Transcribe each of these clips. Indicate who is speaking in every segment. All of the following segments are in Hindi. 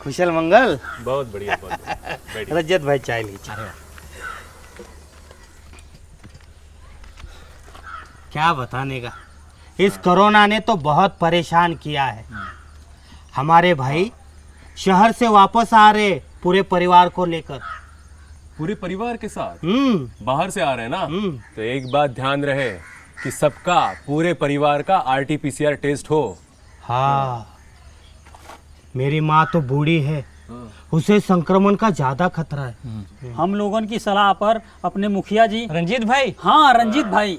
Speaker 1: कुशल मंगल।
Speaker 2: बहुत बढ़िया, बहुत बढ़िया।
Speaker 1: रजत भाई चाय लीजिए। क्या बताने का, इस कोरोना ने तो बहुत परेशान किया है। हमारे भाई शहर से वापस आ रहे पूरे परिवार को लेकर।
Speaker 2: पूरे परिवार के साथ
Speaker 1: हम्म।
Speaker 2: बाहर से आ रहे हैं ना, तो एक बात ध्यान रहे कि सबका, पूरे परिवार का RT-PCR टेस्ट हो।
Speaker 1: हाँ, मेरी माँ तो बूढ़ी है, उसे संक्रमण का ज्यादा खतरा है।
Speaker 3: हम लोगों की सलाह पर अपने मुखिया जी
Speaker 1: रंजीत भाई।
Speaker 3: हाँ रंजीत भाई,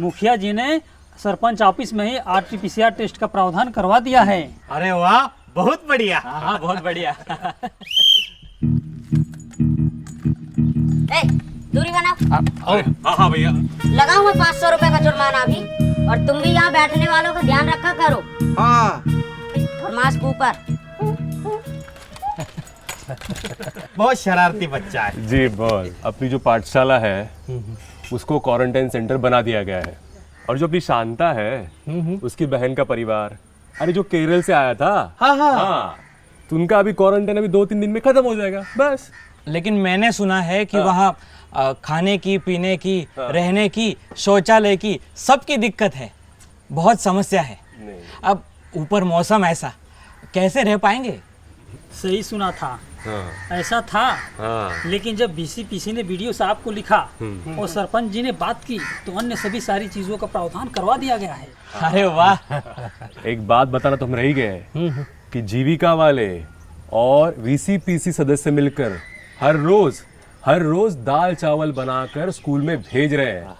Speaker 3: मुखिया जी ने सरपंच ऑफिस में ही RT-PCR टेस्ट का प्रावधान करवा दिया है।
Speaker 1: अरे वाह, बहुत बढ़िया।
Speaker 3: हाँ बहुत बढ़िया।
Speaker 4: ए, दूरी बनाओ।
Speaker 2: हाँ हाँ भैया।
Speaker 4: लगाऊं मैं 500 रुपए का जुर्माना अभी, और तुम भी यहाँ बैठने वालों का ध्यान रखा करो।
Speaker 1: हाँ।
Speaker 4: और मास्क ऊपर।
Speaker 1: बहुत शरारती बच्चा है
Speaker 2: जी बहुत। अपनी जो पाठशाला है उसको क्वारंटाइन सेंटर बना दिया गया है। और जो अपनी शांता है, उसकी बहन का परिवार, अरे जो केरल से आया था, हाँ, तो उनका अभी क्वारंटाइन अभी 2-3 दिन में खत्म हो जाएगा बस।
Speaker 5: लेकिन मैंने सुना है कि वहाँ खाने की, पीने की, रहने की, शौचालय की, सबकी दिक्कत है, बहुत समस्या है। अब ऊपर मौसम ऐसा, कैसे रह पाएंगे?
Speaker 3: सही सुना था।
Speaker 2: हाँ।
Speaker 3: ऐसा था।
Speaker 2: हाँ।
Speaker 3: लेकिन जब BCPC ने वीडियो साहब को लिखा और सरपंच जी ने बात की, तो अन्य सभी सारी चीजों का प्रावधान करवा दिया गया है।
Speaker 5: अरे वाह।
Speaker 2: एक बात बताना तो हम रह ही गए कि जीविका वाले और VCPC सदस्य मिलकर हर रोज दाल चावल बनाकर स्कूल में भेज रहे हैं।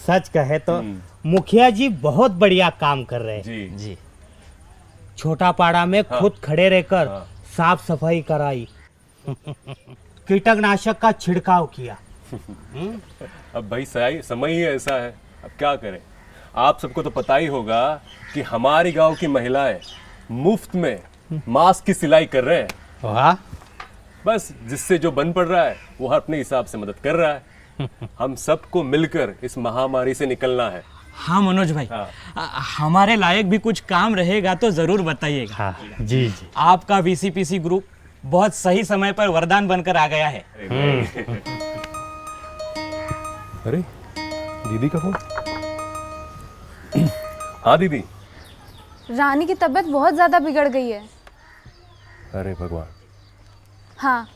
Speaker 1: सच कहे तो मुखिया जी बहुत बढ़िया काम कर रहे हैं।
Speaker 2: जी।
Speaker 1: छोटा पाड़ा में खुद खड़े रहकर साफ सफाई कराई, कीटनाशक का छिड़काव किया।
Speaker 2: अब भाई समय ही ऐसा है, अब क्या करें। आप सबको तो पता ही होगा कि हमारे गांव की महिलाएं मुफ्त में मास्क की सिलाई कर रहे हैं।
Speaker 1: वाह।
Speaker 2: बस जिससे जो बन पड़ रहा है वो अपने हिसाब से मदद कर रहा है। हम सबको मिलकर इस महामारी से निकलना है।
Speaker 5: हाँ मनोज भाई, हमारे लायक भी कुछ काम रहेगा तो जरूर बताइएगा।
Speaker 1: हाँ, जी जी।
Speaker 5: आपका VCPC ग्रुप बहुत सही समय पर वरदान बनकर आ गया है।
Speaker 2: अरे दीदी का फोन। हाँ दीदी।
Speaker 6: रानी की तबीयत बहुत ज़्यादा बिगड़ गई है।
Speaker 2: अरे भगवान।
Speaker 6: हाँ,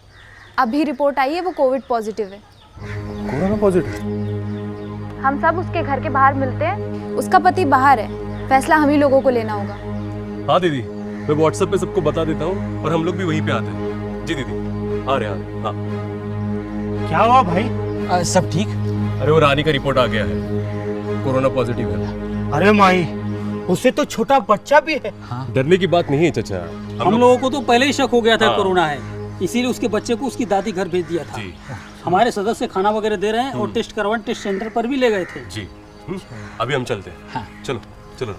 Speaker 6: अभी रिपोर्ट आई है, वो कोविड पॉजिटिव है।
Speaker 2: Corona positive?
Speaker 6: हम सब उसके घर के बाहर मिलते हैं, उसका पति बाहर है, फैसला हम ही लोगों को लेना होगा।
Speaker 2: हाँ दीदी, मैं WhatsApp पे सबको बता देता हूँ और हम लोग भी वहीं पे आते हैं। जी दीदी, आ रहे हैं। हाँ।
Speaker 1: क्या हुआ भाई?
Speaker 5: सब ठीक?
Speaker 2: अरे वो रानी का रिपोर्ट आ गया है, कोरोना पॉजिटिव है।
Speaker 1: अरे माई, उसे तो छोटा बच्चा भी है।
Speaker 2: डरने की बात नहीं है चाचा।
Speaker 3: हम लोगों को तो पहले ही शक हो गया था कोरोना है, इसीलिए उसके बच्चे को उसकी दादी घर भेज दिया था। हमारे सदस्य खाना वगैरह दे रहे हैं और टेस्ट करवाने टेस्ट सेंटर पर भी ले गए थे।
Speaker 2: जी। अभी हम चलते हैं।
Speaker 5: हाँ।
Speaker 2: चलो चलो।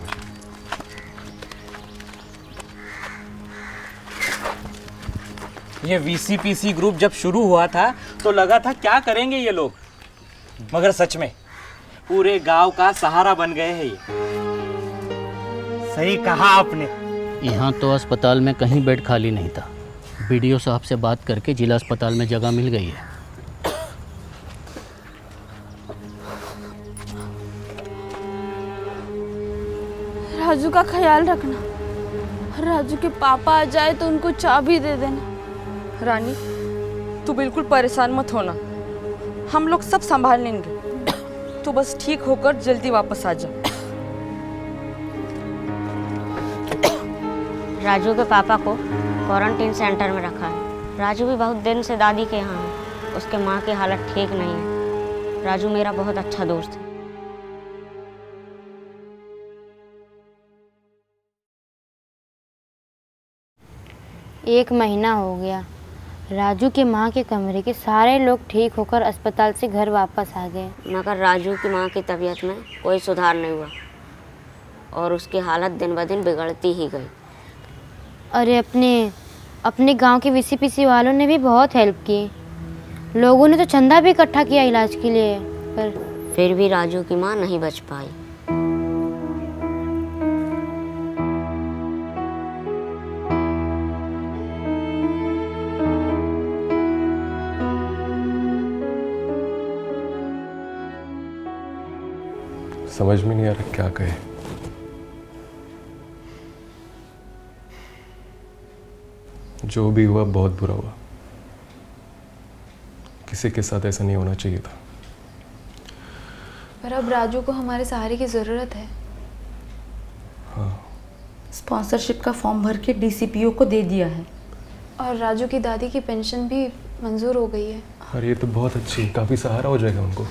Speaker 5: ये VCPC ग्रुप जब शुरू हुआ था तो लगा था क्या करेंगे ये लोग, मगर सच में पूरे गांव का सहारा बन गए हैं ये।
Speaker 1: सही कहा आपने।
Speaker 7: यहाँ तो अस्पताल में कहीं बेड खाली नहीं था। BDO साहब से बात करके जिला अस्पताल में जगह मिल गई है।
Speaker 6: राजू का ख्याल रखना, राजू के पापा आ जाए तो उनको चाबी दे देना।
Speaker 8: रानी, तू बिल्कुल परेशान मत होना, हम लोग सब संभाल लेंगे। तू बस ठीक होकर जल्दी वापस आ जा।
Speaker 4: राजू के पापा को क्वारंटीन सेंटर में रखा है। राजू भी बहुत दिन से दादी के यहाँ है, उसके माँ की हालत ठीक नहीं है। राजू मेरा बहुत अच्छा दोस्त है।
Speaker 9: 1 महीना हो गया। राजू के माँ के कमरे के सारे लोग ठीक होकर अस्पताल से घर वापस आ गए,
Speaker 4: मगर राजू की माँ की तबीयत में कोई सुधार नहीं हुआ और उसकी हालत दिन ब दिन बिगड़ती ही गई।
Speaker 9: अरे अपने गांव के वीसीपीसी वालों ने भी बहुत हेल्प की। लोगों ने तो चंदा भी इकट्ठा किया इलाज के लिए, पर
Speaker 4: फिर भी राजू की माँ नहीं बच पाई।
Speaker 2: समझ में नहीं आ रहा क्या कहे। जो भी हुआ बहुत बुरा हुआ। किसी के साथ ऐसा नहीं होना चाहिए था।
Speaker 6: पर अब राजू को हमारे सहारे की ज़रूरत है।
Speaker 2: हाँ।
Speaker 8: स्पॉन्सरशिप का फॉर्म भर के डीसीपीओ को दे दिया है।
Speaker 6: और राजू की दादी की पेंशन भी मंजूर हो गई है।
Speaker 2: अरे ये तो बहुत अच्छी, काफ़ी सहारा हो जाएगा उनको।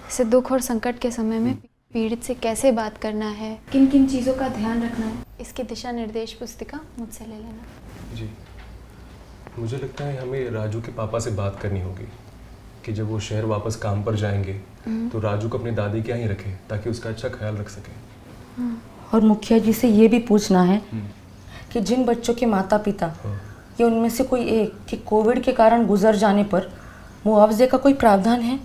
Speaker 6: इसे दुख और संकट के समय में पीड़ित से कैसे बात करना है, किन किन चीज़ों का ध्यान रखना है, इसके दिशा निर्देश पुस्तिका मुझसे ले लेना।
Speaker 2: जी, मुझे लगता है हमें राजू के पापा से बात करनी होगी कि जब वो शहर वापस काम पर जाएंगे तो राजू को अपनी दादी के यहाँ ही रखें ताकि उसका अच्छा ख्याल रख सकें।
Speaker 8: और मुखिया जी से ये भी पूछना है कि जिन बच्चों के माता पिता या उनमें से कोई एक कि कोविड के कारण गुजर जाने पर मुआवजे का कोई प्रावधान है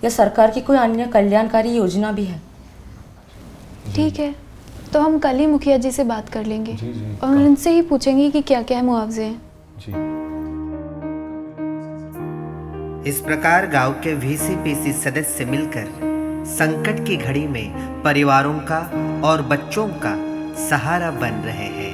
Speaker 8: या सरकार की कोई अन्य कल्याणकारी योजना भी है।
Speaker 6: ठीक है, तो हम कल ही मुखिया जी से बात कर लेंगे
Speaker 2: जी,
Speaker 6: और उनसे ही पूछेंगे कि क्या क्या मुआवजे हैं।
Speaker 2: जी।
Speaker 10: इस प्रकार गांव के वीसीपीसी सदस्य मिलकर संकट की घड़ी में परिवारों का और बच्चों का सहारा बन रहे हैं।